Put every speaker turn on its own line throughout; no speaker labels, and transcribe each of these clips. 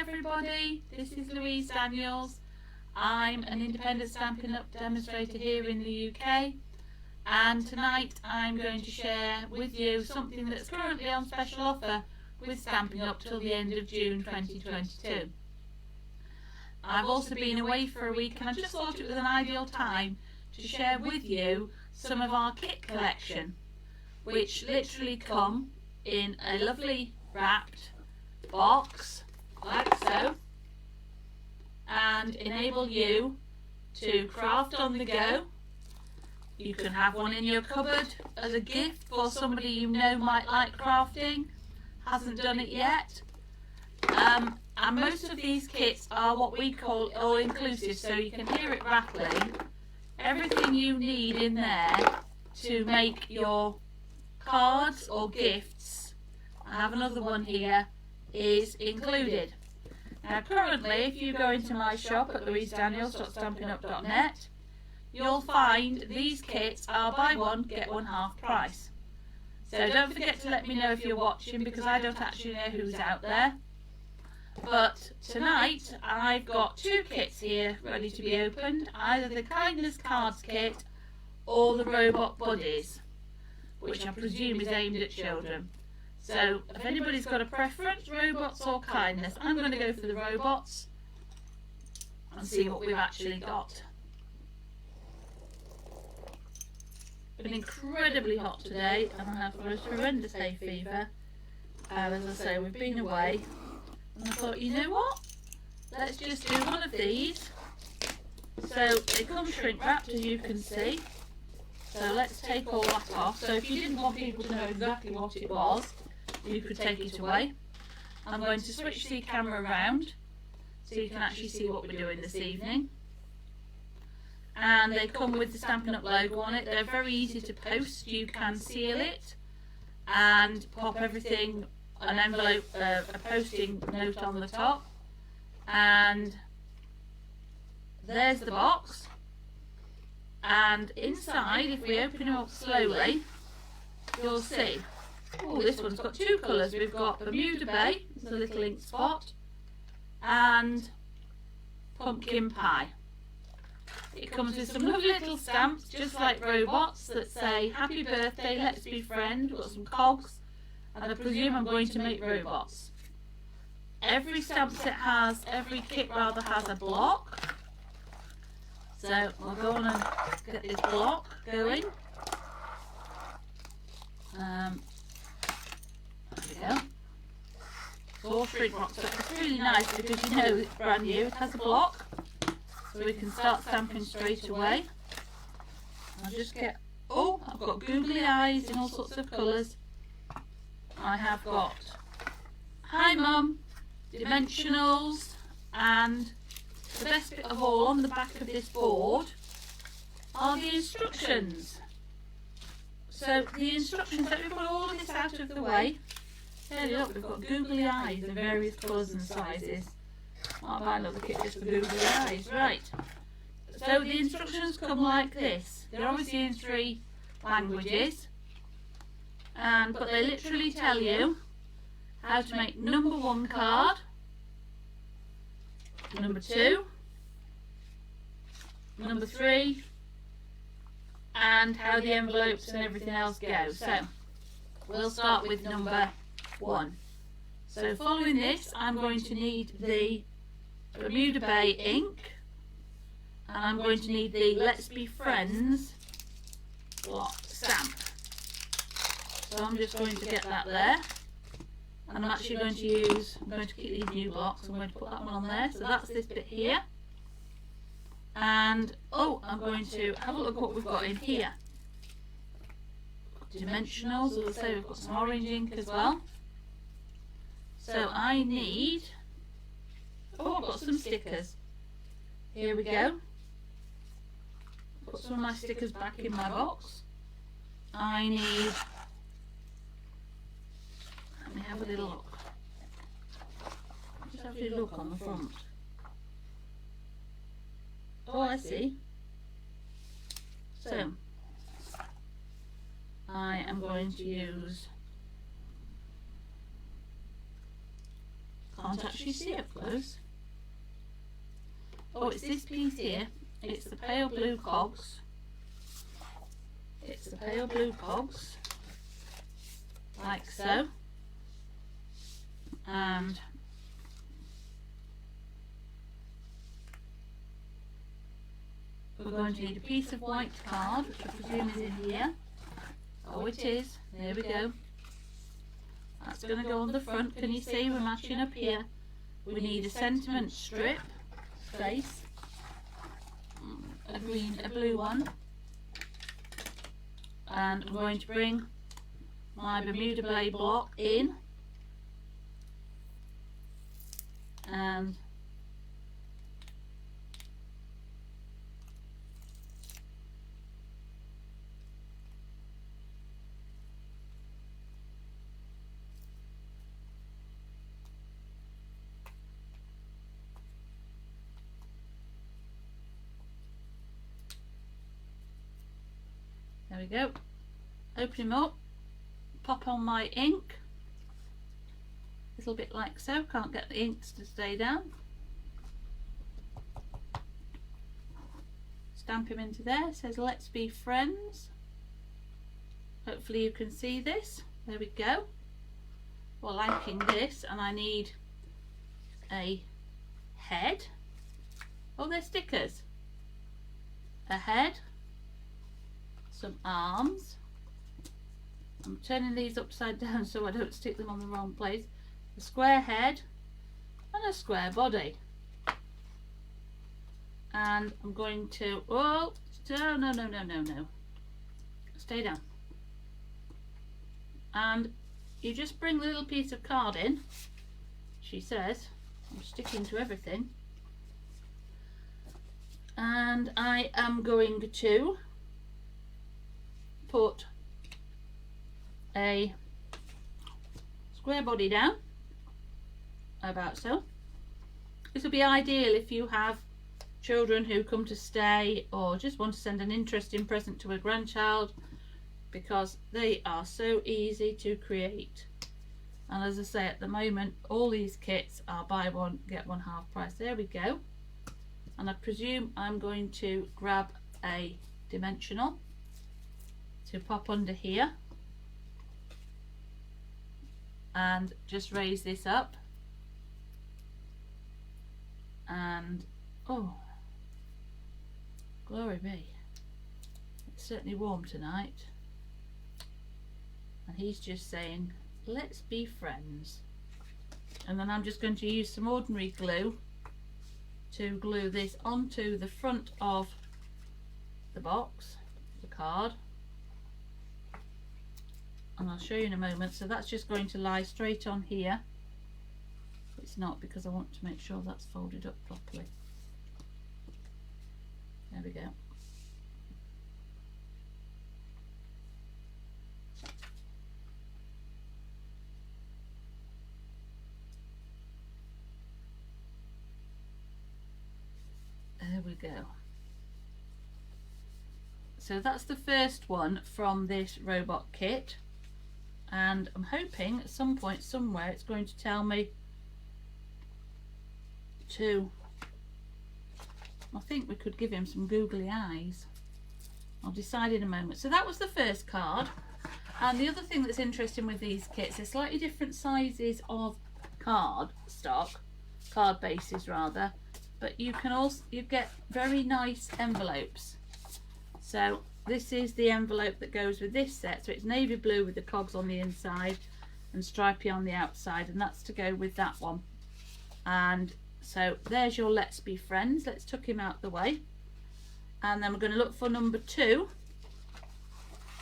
everybody, this is Louise Daniels. I'm an independent Stampin' Up demonstrator here in the UK, and tonight I'm going to share with you something that's currently on special offer with Stampin' Up till the end of June 2022. I've also been away for a week and I just thought it was an ideal time to share with you some of our kit collection, which literally come in a lovely wrapped box like so, and enable you to craft on the go. You can have one in your cupboard as a gift for somebody you know might like crafting, hasn't done it yet. And most of these kits are what we call all-inclusive, so you can hear it rattling. Everything you need in there to make your cards or gifts, I have another one here, is included. Now currently, if you go into my shop at louisedaniels.stampinup.net, you'll find these kits are buy one get one half price. So don't forget to let me know if you're watching, because I don't actually know who's out there. But tonight I've got two kits here ready to be opened, either the Kindness Cards kit or the Robot Buddies, which I presume is aimed at children. So if anybody's got a preference, robots or kindness, I'm going to go for the robots and see what we've actually got. It's been incredibly hot today and I have the most horrendous hay fever, and as I say, we've been away, and I thought, you know what, let's just do one of these. So they come shrink wrapped, as you can see, so let's take all that off. So if you didn't want people to know exactly what it was, you could take it away. I'm going to switch the camera around so you can actually see what we're doing this evening. And they come with the Stampin' Up logo on it. They're very easy to post. You can seal it and pop everything, an envelope, a posting note on the top. And there's the box. And inside, if we open it up slowly, you'll see, oh, this one's got two colours. We've got Bermuda Bay, it's a little ink spot, and Pumpkin Pie. It comes with some lovely little stamps, just like robots, that say, happy birthday, let's be friends. We've got some cogs, and I presume I'm going to make robots. Every stamp set has, every kit rather, has a block. So I'll go on and get this block going. There we go. It's all shrink wrap, so it's really nice because you know it's brand new. It has a block, so we can start stamping straight away. I'll just get, oh, I've got googly eyes in all sorts of colours. I have got Hi Mum, dimensionals, and the best bit of all, on the back of this board are the instructions. So the instructions, let me put all of this out of the way. There, look, we've got googly eyes in various colours and sizes. Might buy another kit just for googly eyes. Right. So the instructions come like this. They're obviously in 3 languages, but they literally tell you how to make number 1 card, number 2, number 3, and how the envelopes and everything else go. So we'll start with number 1. So following this, I'm going to need the Bermuda Bay ink, and I'm going to need the Let's Be Friends block stamp. So I'm just going to get that there, and I'm actually going to use, I'm going to keep these new blocks, I'm going to put that one on there. So that's this bit here. And oh, I'm going to have a look what we've got in here. Dimensionals, as I say, we've got some orange ink as well. So I need, oh, I've got some stickers. Here we go. Put some of my stickers back in my box. I need, let me have a little look. Just have a little look on the front. Oh, I see. So I am going to use can't actually see up close. Oh, it's this piece here. It's the pale blue cogs. It's the pale blue cogs, like so. And we're going to need a piece of white card, which I presume is in here. Oh, it is. There we go. That's going to go on the front. Can you see we're matching up here? We need a sentiment strip, face, a blue one. And I'm going to bring my Bermuda blade block in. And there we go. Open him up, pop on my ink, a little bit like so. Can't get the inks to stay down. Stamp him into there. It says let's be friends. Hopefully you can see this. There we go. We're liking this, and I need a head. Oh, they're stickers. A head, some arms. I'm turning these upside down so I don't stick them on the wrong place. A square head and a square body. And I'm going to, oh, no. Stay down. And you just bring the little piece of card in. She says, I'm sticking to everything. And I am going to put a square body down, about so. This will be ideal if you have children who come to stay or just want to send an interesting present to a grandchild, because they are so easy to create. And as I say, at the moment all these kits are buy one get one half price. There we go. And I presume I'm going to grab a dimensional to pop under here and just raise this up, and oh, glory be, it's certainly warm tonight. And he's just saying let's be friends. And then I'm just going to use some ordinary glue to glue this onto the front of the box, the card, and I'll show you in a moment. So that's just going to lie straight on here. It's not, because I want to make sure that's folded up properly. There we go. There we go. So that's the first one from this robot kit, and I'm hoping at some point somewhere it's going to tell me to, I think we could give him some googly eyes. I'll decide in a moment. So that was the first card. And the other thing that's interesting with these kits is slightly different sizes of card stock, card bases rather, but you can also, you get very nice envelopes. So this is the envelope that goes with this set. So it's navy blue with the cogs on the inside and stripy on the outside, and that's to go with that one. And so there's your let's be friends. Let's tuck him out the way, and then we're going to look for number 2.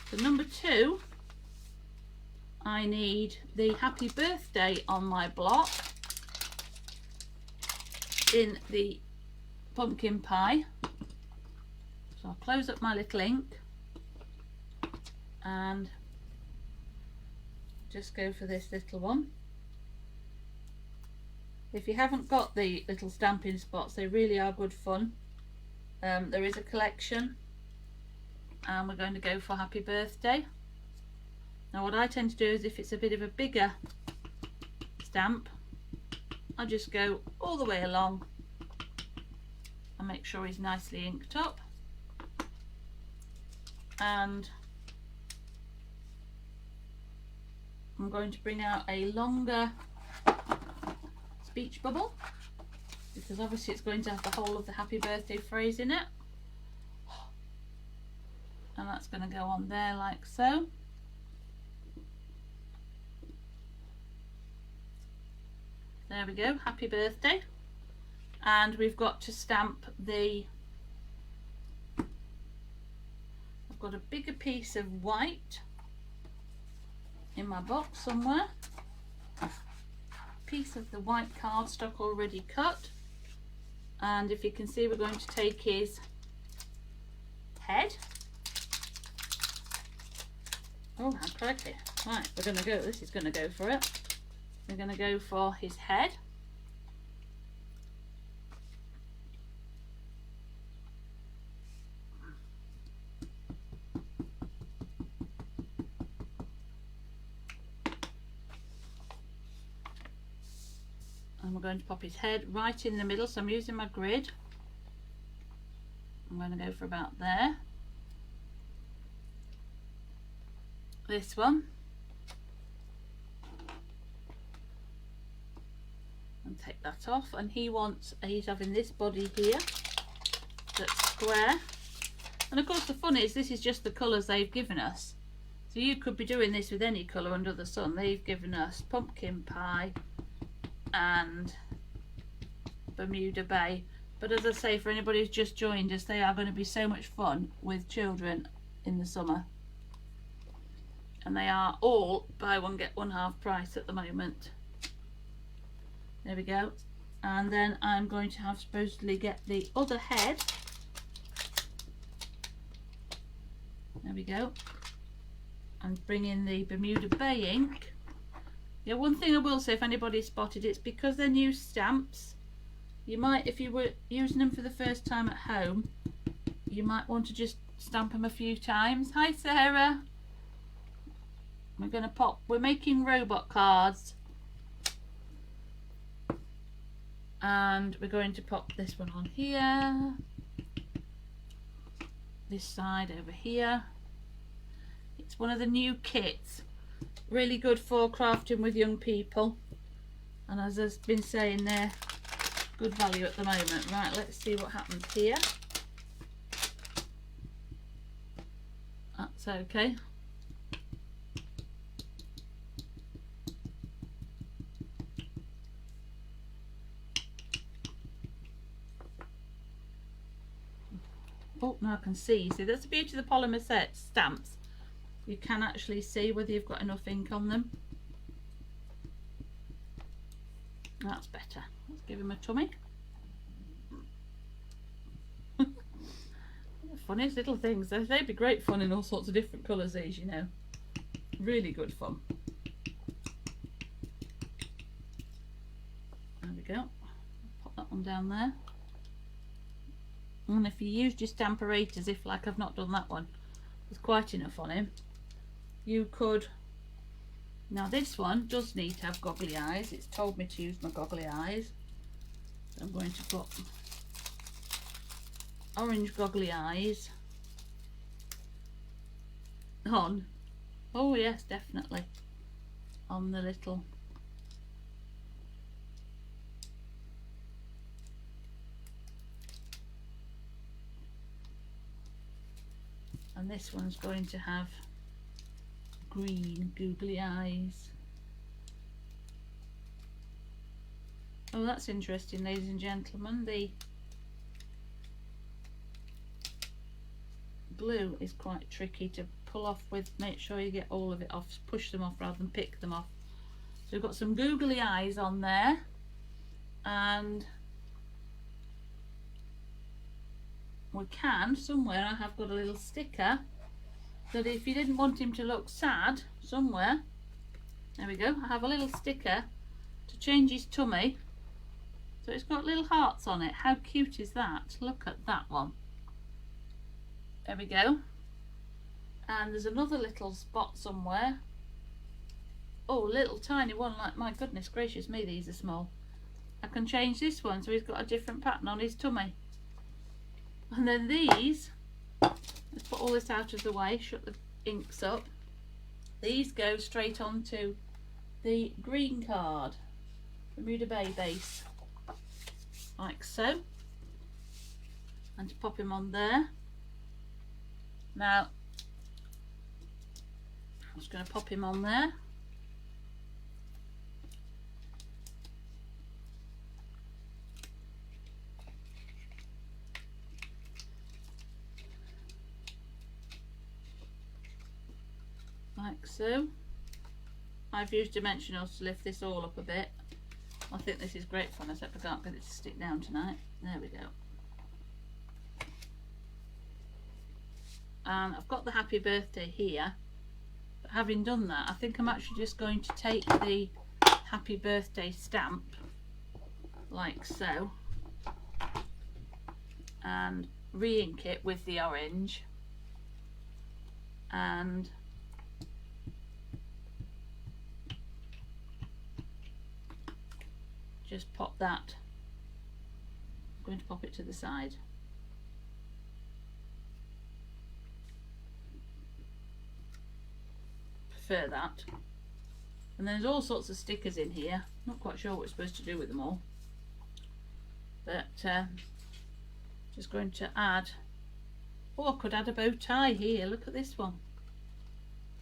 For number 2 I need the happy birthday on my block in the pumpkin pie. So I'll close up my little ink and just go for this little one. If you haven't got the little stamping spots, they really are good fun. There is a collection, and we're going to go for happy birthday. Now what I tend to do is, if it's a bit of a bigger stamp, I just go all the way along and make sure he's nicely inked up. And I'm going to bring out a longer speech bubble, because obviously it's going to have the whole of the happy birthday phrase in it. And that's going to go on there like so. There we go, happy birthday. And we've got to stamp the, I've got a bigger piece of white in my box somewhere. Piece of the white cardstock already cut. And if you can see, we're going to take his head. Oh, how crikey. Right, we're going to go, this is going to go for it. We're going to go for his head. And we're going to pop his head right in the middle, so I'm using my grid. I'm going to go for about there. This one. And take that off, and he's having this body here that's square. And of course the fun is, this is just the colours they've given us, so you could be doing this with any colour under the sun. They've given us pumpkin pie and Bermuda Bay, but as I say, for anybody who's just joined us, they are going to be so much fun with children in the summer, and they are all buy one get one half price at the moment. There we go. And then I'm going to have supposedly get the other head. There we go. And bring in the Bermuda Bay ink. Yeah, one thing I will say, if anybody spotted, it's because they're new stamps. You might, if you were using them for the first time at home, you might want to just stamp them a few times. Hi Sarah. We're making robot cards. And we're going to pop this one on here, this side over here. It's one of the new kits, really good for crafting with young people, and as I've been saying, they're good value at the moment. Right, let's see what happens here. That's okay. Oh, now I can see. See, that's the beauty of the polymer set stamps. You can actually see whether you've got enough ink on them. That's better. Let's give him a tummy. Funniest little things. They'd be great fun in all sorts of different colours, these, you know. Really good fun. There we go. Pop that one down there. And if you used your Stampin'Up, if like I've not done that one, there's quite enough on him. You could, now this one does need to have goggly eyes. It's told me to use my goggly eyes. So I'm going to put orange goggly eyes on. Oh yes, definitely. On the little. And this one's going to have green googly eyes. Oh, that's interesting, ladies and gentlemen. The glue is quite tricky to pull off with. Make sure you get all of it off, push them off rather than pick them off. So we've got some googly eyes on there, and we can, somewhere I have got a little sticker that if you didn't want him to look sad, somewhere, there we go, I have a little sticker to change his tummy, so it's got little hearts on it. How cute is that? Look at that one. There we go. And there's another little spot somewhere. Oh, little tiny one, like, my goodness gracious me, these are small. I can change this one so he's got a different pattern on his tummy. And then these, let's put all this out of the way, shut the inks up. These go straight onto the green card, Bermuda Bay base, like so. And to pop him on there. Now, I'm just going to pop him on there. Like so. I've used dimensionals to lift this all up a bit. I think this is great fun, except I can't get it to stick down tonight. There we go. And I've got the happy birthday here, but having done that, I think I'm actually just going to take the happy birthday stamp like so and re-ink it with the orange and just pop that. I'm going to pop it to the side. Prefer that. And there's all sorts of stickers in here. Not quite sure what we're supposed to do with them all, but just going to add. Oh, I could add a bow tie here. Look at this one.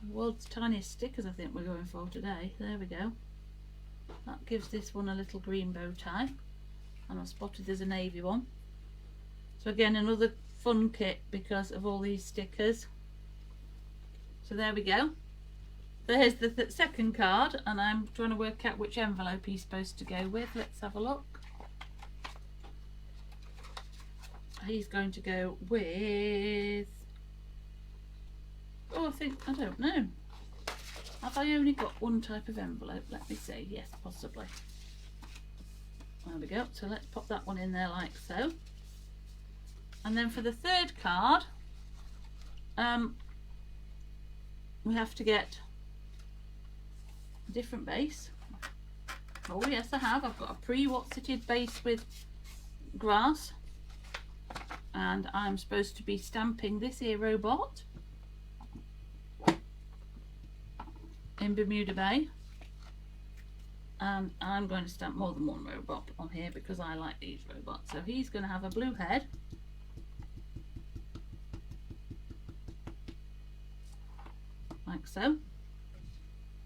The world's tiniest stickers I think we're going for today. There we go. That gives this one a little green bow tie, and I spotted there's a navy one. So again, another fun kit because of all these stickers. So there we go. There's the second card, and I'm trying to work out which envelope he's supposed to go with. Let's have a look. He's going to go with, oh, I don't know. Have I only got one type of envelope? Let me see. Yes, possibly. There we go. So let's pop that one in there like so. And then for the third card, we have to get a different base. Oh yes, I have. I've got a pre-What's-It base with grass, and I'm supposed to be stamping this here robot in Bermuda Bay, and I'm going to stamp more than one robot on here because I like these robots. So he's going to have a blue head, like so,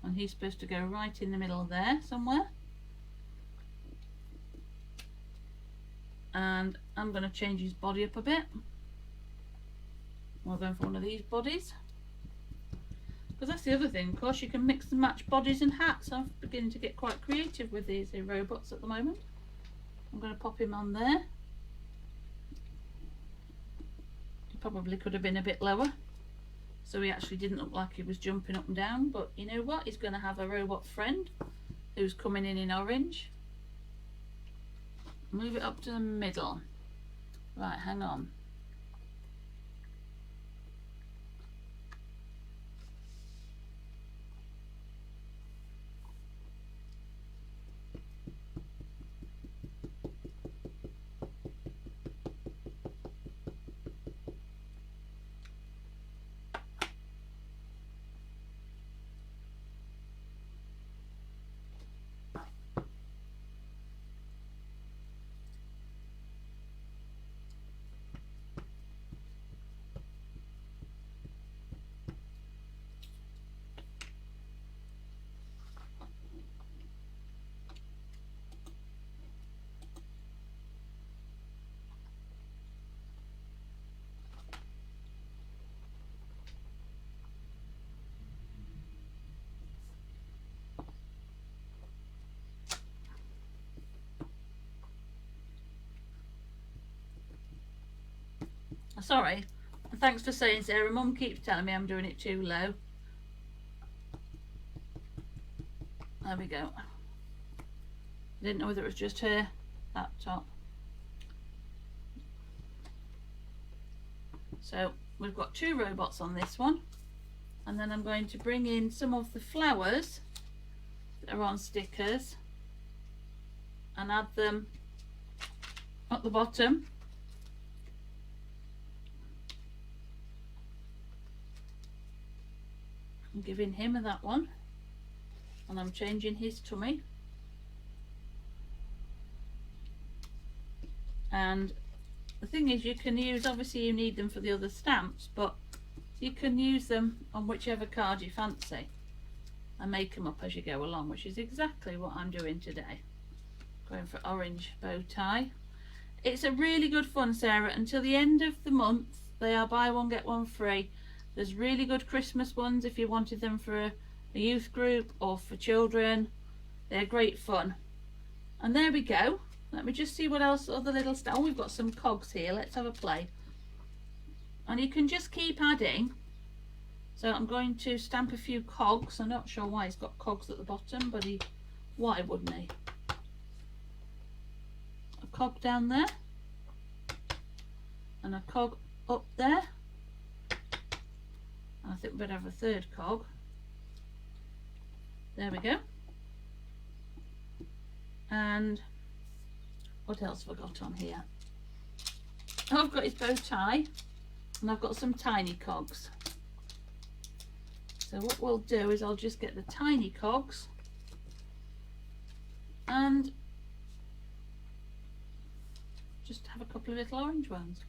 and he's supposed to go right in the middle there somewhere. And I'm going to change his body up a bit. We're going for one of these bodies, because that's the other thing, of course, you can mix and match bodies and hats. I'm beginning to get quite creative with these robots at the moment. I'm going to pop him on there. He probably could have been a bit lower, so he actually didn't look like he was jumping up and down, but you know what, he's going to have a robot friend who's coming in orange. Move it up to the middle. Right, hang on. Sorry, thanks for saying, Sarah. Mum keeps telling me I'm doing it too low. There we go. I didn't know whether it was just her, that top. So we've got two robots on this one, and then I'm going to bring in some of the flowers that are on stickers and add them at the bottom. I'm giving him that one, and I'm changing his tummy. And the thing is, you can use, obviously you need them for the other stamps, but you can use them on whichever card you fancy and make them up as you go along, which is exactly what I'm doing today. Going for orange bow tie. It's a really good fun, Sarah. Until the end of the month, they are buy one get one free. There's really good Christmas ones if you wanted them for a youth group or for children. They're great fun. And there we go. Let me just see what else, other little stuff. Oh, we've got some cogs here. Let's have a play. And you can just keep adding. So I'm going to stamp a few cogs. I'm not sure why he's got cogs at the bottom, but why wouldn't he? A cog down there. And a cog up there. And I think we'd have a third cog. There we go. And what else have I got on here? Oh, I've got his bow tie, and I've got some tiny cogs. So what we'll do is I'll just get the tiny cogs and just have a couple of little orange ones.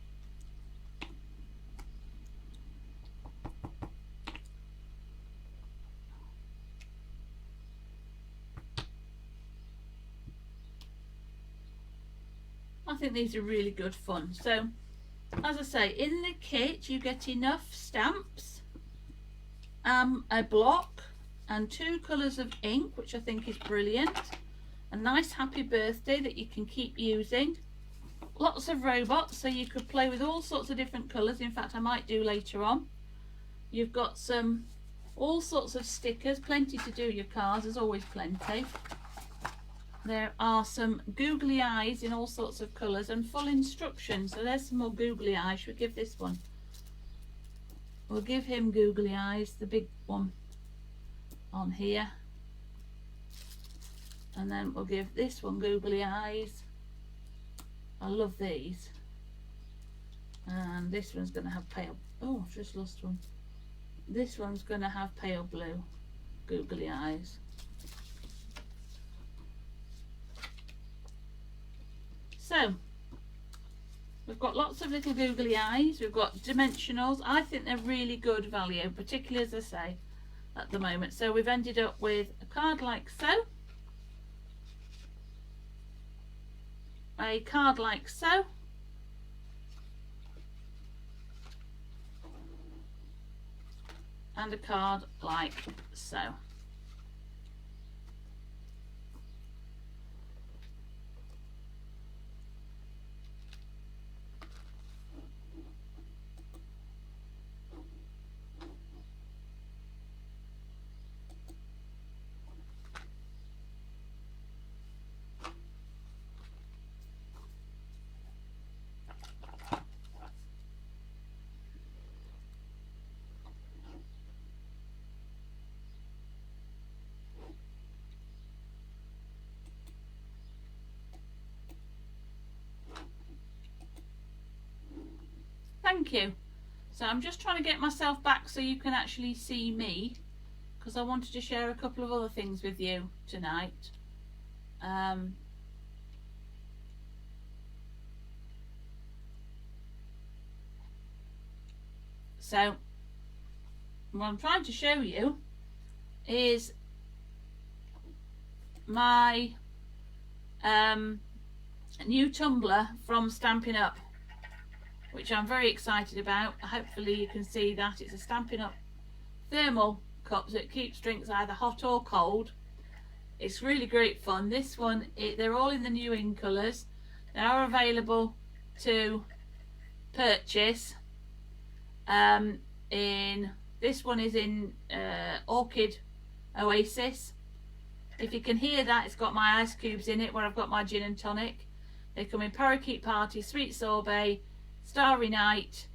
I think these are really good fun. So, as I say, in the kit you get enough stamps, a block and 2 colours of ink, which I think is brilliant. A nice happy birthday that you can keep using. Lots of robots, so you could play with all sorts of different colours. In fact, I might do later on. You've got all sorts of stickers, plenty to do your cards, there's always plenty. There are some googly eyes in all sorts of colours and full instructions. So there's some more googly eyes. Should we give this one? We'll give him googly eyes, the big one on here. And then we'll give this one googly eyes. I love these. And this one's going to have pale... Oh, I've just lost one. This one's going to have pale blue googly eyes. So, we've got lots of little googly eyes, we've got dimensionals. I think they're really good value, particularly as I say, at the moment. So we've ended up with a card like so, a card like so, and a card like so. Thank you. So I'm just trying to get myself back so you can actually see me, because I wanted to share a couple of other things with you tonight. So what I'm trying to show you is my new tumbler from Stampin'Up, which I'm very excited about. Hopefully you can see that it's a Stampin'Up thermal cup, so it keeps drinks either hot or cold. It's really great fun. This one, they're all in the new in colours. They are available to purchase. This one is in Orchid Oasis. If you can hear that, it's got my ice cubes in it, where I've got my gin and tonic. They come in Parakeet Party, Sweet Sorbet, Starry Night,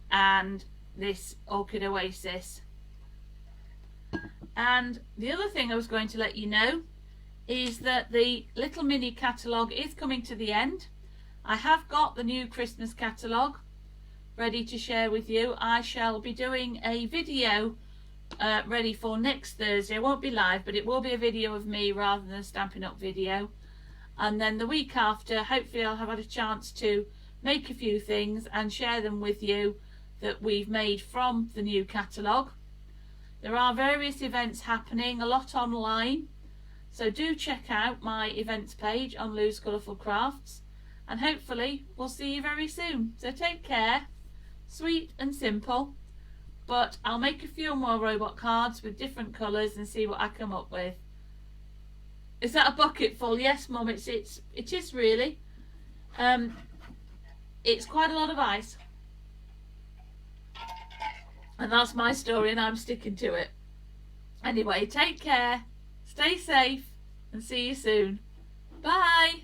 and this Orchid Oasis. And the other thing I was going to let you know is that the little mini catalogue is coming to the end. I have got the new Christmas catalogue ready to share with you. I shall be doing a video ready for next Thursday. It won't be live, but it will be a video of me rather than a Stampin' Up video. And then the week after, hopefully I'll have had a chance to make a few things and share them with you that we've made from the new catalogue. There are various events happening, a lot online, so do check out my events page on Lou's Colourful Crafts, and hopefully we'll see you very soon. So take care. Sweet and simple, but I'll make a few more robot cards with different colours and see what I come up with. Is that a bucket full? Yes, Mum, it is really. It's quite a lot of ice. And that's my story and I'm sticking to it. Anyway, take care, stay safe and see you soon. Bye.